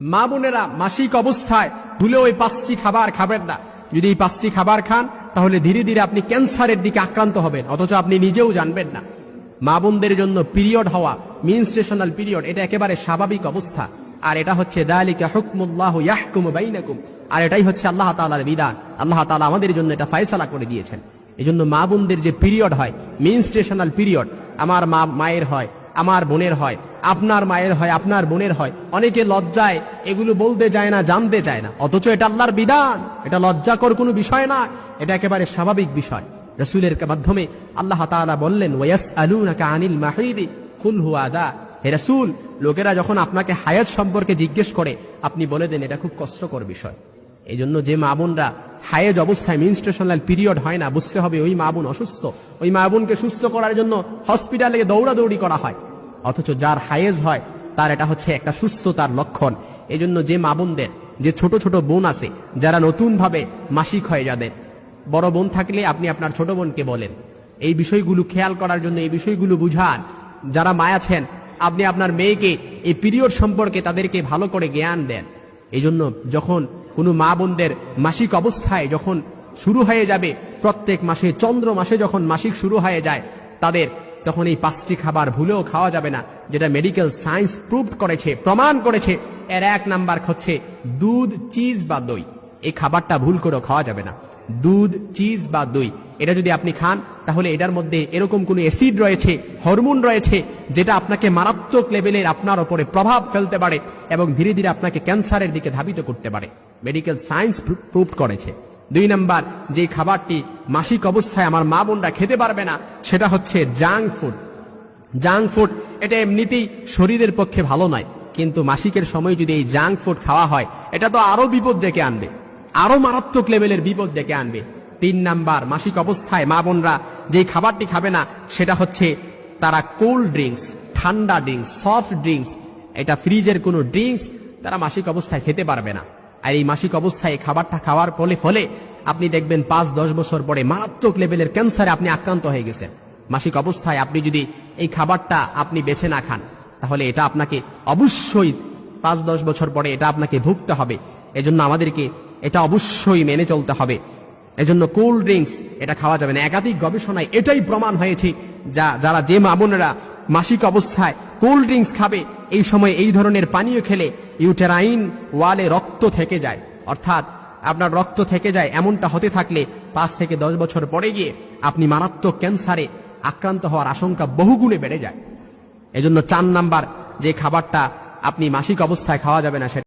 মা বোনেরা মাসিক অবস্থায় ভুলেও ওই 5টি খাবার খাবেন না। যদি এই 5টি খাবার খান তাহলে ধীরে ধীরে আপনি ক্যান্সারের দিকে আক্রান্ত হবেন, অথচ আপনি নিজেও জানবেন না। মা বোনদের জন্য পিরিয়ড হওয়া, মেনস্ট্রুয়েশনাল পিরিয়ড, এটা একেবারে স্বাভাবিক অবস্থা। আর এটা হচ্ছে যালিকা হুকমুল্লাহু ইয়াহকুমু বাইনাকুম, আর এটাই হচ্ছে আল্লাহ তাআলার বিধান। আল্লাহ তাআলা আমাদের জন্য এটা ফয়সালা করে দিয়েছেন। এজন্য মা বোনদের যে পিরিয়ড হয়, মেনস্ট্রুয়েশনাল পিরিয়ড, আমার মায়ের হয়, আমার বোনের হয়, আপনার মায়ের হয়, আপনার বোনের হয়, অনেকে লজ্জায় এগুলো বলতে যায় না, জানতে চায় না, অথচ এটা আল্লাহর বিধান। এটা লজ্জাকর কোনো বিষয় না, এটা একেবারে স্বাভাবিক বিষয়। রাসূলের মাধ্যমে আল্লাহ তাআলা বললেন, ওয়ায়াসআলুনাকা আনিল মাহিদি কুল হুয়া আযা। হে রাসূল, লোকেরা যখন আপনাকে হায়াত সম্পর্কে জিজ্ঞেস করে আপনি বলে দেন এটা খুব কষ্টকর বিষয়। এই জন্য যে মা বোনরা হায়েজ অবস্থায় মেনস্ট্রুয়েশনাল পিরিয়ড হয় না, বুঝতে হবে ওই মা বোন অসুস্থ। ওই মা বোনকে সুস্থ করার জন্য হসপিটালে দৌড়াদৌড়ি করা হয়, অথচ যার হায়েজ হয় তার এটা হচ্ছে একটা সুস্থতার লক্ষণ। এই জন্য যে মা বোনদের, যে ছোট ছোট বোন আছে যারা নতুন ভাবে মাসিক হয়ে যাদের, বড় বোন থাকলে আপনি আপনার ছোট বোনকে বলেন এই বিষয়গুলো খেয়াল করার জন্য, এই বিষয়গুলো বুঝান। যারা মা আছেন আপনি আপনার মেয়েকে এই পিরিয়ড সম্পর্কে তাদেরকে ভালো করে জ্ঞান দেন। এই জন্য যখন কোনো মা বোনদের মাসিক অবস্থায় যখন শুরু হয়ে যাবে, প্রত্যেক মাসে চন্দ্র মাসে যখন মাসিক শুরু হয়ে যায় তাদের, তখন এই 5টি খাবার ভুলেও খাওয়া যাবে না, যেটা মেডিকেল সায়েন্স প্রুভ করেছে, প্রমাণ করেছে। এর 1 নাম্বার হচ্ছে দুধ, চিজ বা দই। এই খাবারটা ভুল করেও খাওয়া যাবে না। দুধ, চিজ বা দই, এটা যদি আপনি খান তাহলে এটার মধ্যে এরকম কোনো অ্যাসিড রয়েছে, হরমোন রয়েছে, যেটা আপনাকে মারাত্মক লেভেলের আপনার উপরে প্রভাব ফেলতে পারে এবং ধীরে ধীরে আপনাকে ক্যান্সারের দিকে ধাবিত করতে পারে। মেডিকেল সায়েন্স প্রুভ করেছে। 2 নাম্বার যে খাবারটি মাসিক অবস্থায় আমার মা বোনরা খেতে পারবে না, সেটা হচ্ছে জাঙ্ক ফুড। জাঙ্ক ফুড এটা এমনিতেই শরীরের পক্ষে ভালো নয়, কিন্তু মাসিকের সময় যদি এই জাঙ্ক ফুড খাওয়া হয় এটা তো আরো বিপদ ডেকে আনবে, আরো মারাত্মক লেভেলের বিপদ ডেকে আনবে। 3 নাম্বার মাসিক অবস্থায় মা বোনরা যে খাবারটি খাবে না সেটা হচ্ছে তারা কোল্ড ড্রিঙ্কস, ঠান্ডা ড্রিঙ্কস, সফট ড্রিঙ্কস, এটা ফ্রিজের কোনো ড্রিঙ্কস তারা মাসিক অবস্থায় খেতে পারবে না। আর এই মাসিক অবস্থায় খাবারটা খাওয়ার ফলে আপনি দেখবেন 5-10 বছর পরে মারাত্মক লেভেলের ক্যান্সারে আপনি আক্রান্ত হয়ে গেছেন। মাসিক অবস্থায় আপনি যদি এই খাবারটা আপনি বেছে না খান তাহলে এটা আপনাকে অবশ্যই 5-10 বছর পরে এটা আপনাকে ভুগতে হবে। এজন্য আমাদেরকে এটা অবশ্যই মেনে চলতে হবে। এজন্য কোল্ড ড্রিঙ্কস এটা খাওয়া যাবে না। একাধিক গবেষণায় এটাই প্রমাণ হয়েছে, যারা যে মা বোনেরা মাসিক অবস্থায় কোল্ড ড্রিঙ্কস খাবে, এই সময় এই ধরনের পানীয় খেলে ইউটেরাইন ওয়ালে রক্ত থেকে যায়, অর্থাৎ আপনার রক্ত থেকে যায়। এমনটা হতে থাকলে 5 থেকে 10 বছর পরে গিয়ে আপনি মারাত্মক ক্যান্সারে আক্রান্ত হওয়ার আশঙ্কা বহুগুণে বেড়ে যায়। এজন্য 4 নাম্বার যে খাবারটা আপনি মাসিক অবস্থায় খাওয়া যাবে না সেটা